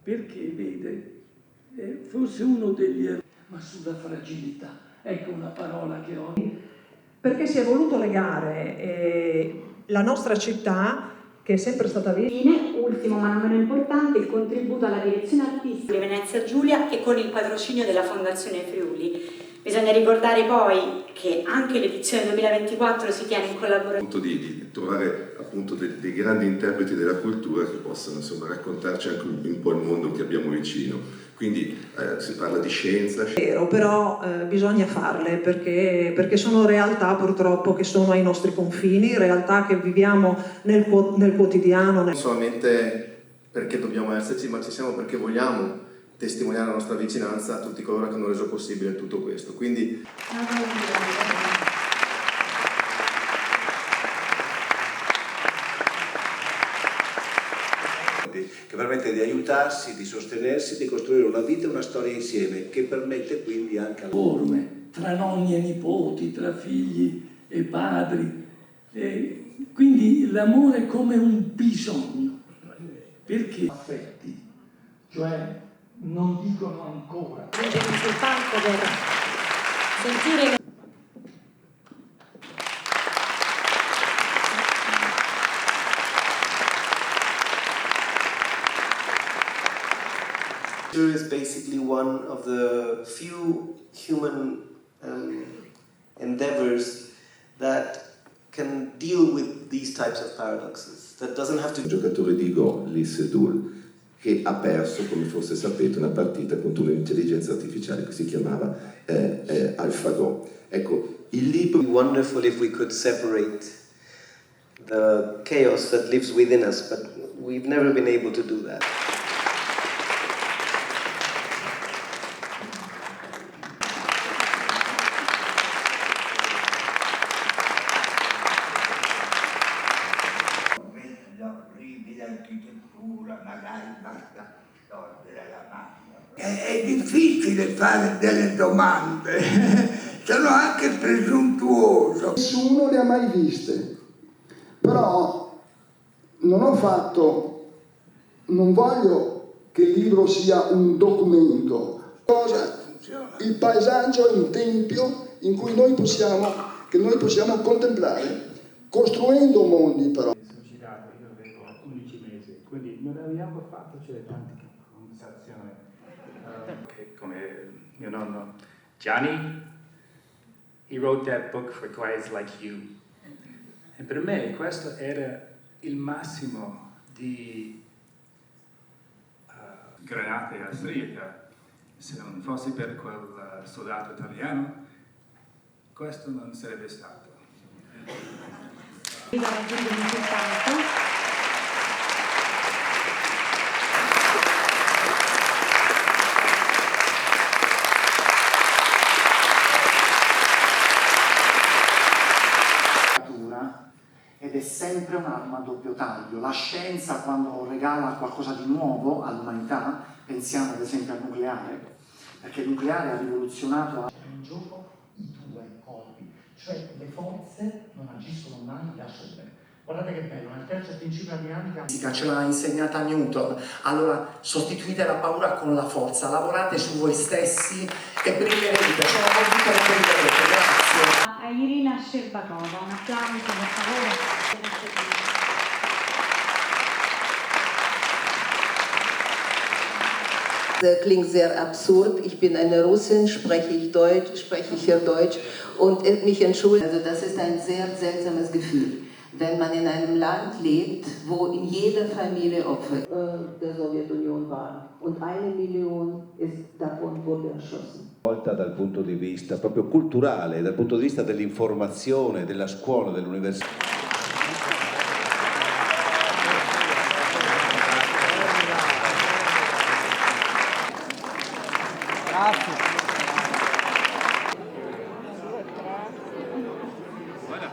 Perché vede, forse uno degli errori, ma sulla fragilità, ecco una parola che ho. Perché si è voluto legare la nostra città, che è sempre stata vista. Ultimo ma non meno importante, il contributo alla direzione artistica di Venezia Giulia e con il patrocinio della Fondazione Friuli. Bisogna ricordare poi che anche l'edizione 2024 si tiene in collaborazione di trovare appunto dei grandi interpreti della cultura che possano insomma raccontarci anche un po' il mondo che abbiamo vicino. Quindi si parla di scienza. Vero, però bisogna farle perché sono realtà purtroppo che sono ai nostri confini, realtà che viviamo nel quotidiano. Non solamente perché dobbiamo esserci, ma ci siamo perché vogliamo testimoniare la nostra vicinanza a tutti coloro che hanno reso possibile tutto questo. Quindi che permette di aiutarsi, di sostenersi, di costruire una vita e una storia insieme, che permette quindi anche Forme tra nonni e nipoti, tra figli e padri, quindi l'amore come un bisogno, perché affetti, cioè non dicono ancora. Prendermi sul palco per sentire. is basically one of the few human endeavors that can deal with these types of paradoxes. That doesn't have to. Il giocatore di Go, Lee Sedol, che ha perso, come forse sapete, una partita contro un'intelligenza artificiale che si chiamava AlphaGo. Ecco, il libro. It would be wonderful if we could separate the chaos that lives within us, but we've never been able to do that. Magari basta togliere la macchina. È difficile fare delle domande, sono anche presuntuoso. Nessuno le ha mai viste, però non voglio che il libro sia un documento, il paesaggio è un tempio in cui noi possiamo contemplare, costruendo mondi però. Quindi non abbiamo fatto tante conversazioni come mio nonno Gianni, he wrote that book for guys like you. E per me questo era il massimo di granate austriaca. Se non fosse per quel soldato italiano, questo non sarebbe stato. Ed è sempre un'arma a doppio taglio. La scienza, quando regala qualcosa di nuovo all'umanità, pensiamo ad esempio al nucleare, perché il nucleare ha rivoluzionato in gioco i due corpi, cioè le forze non agiscono mai da sole. Guardate che bello, nel terzo principio di dinamica ce l'ha insegnata Newton. Allora sostituite la paura con la forza, lavorate su voi stessi e brillerete. Sono convinto che brillerete. Grazie. A Irina Scerbatova, un applauso per favore. Klingt sehr absurd. Ich bin eine Russin, spreche ich hier Deutsch und mich entschuldige. Also das ist ein sehr seltsames Gefühl, wenn man in einem Land lebt, wo in jeder Familie Opfer der Sowjetunion waren und 1 Million davon wurde erschossen. Dal punto di vista proprio culturale, dal punto di vista dell'informazione, della scuola, dell'università. Grazie. Voilà.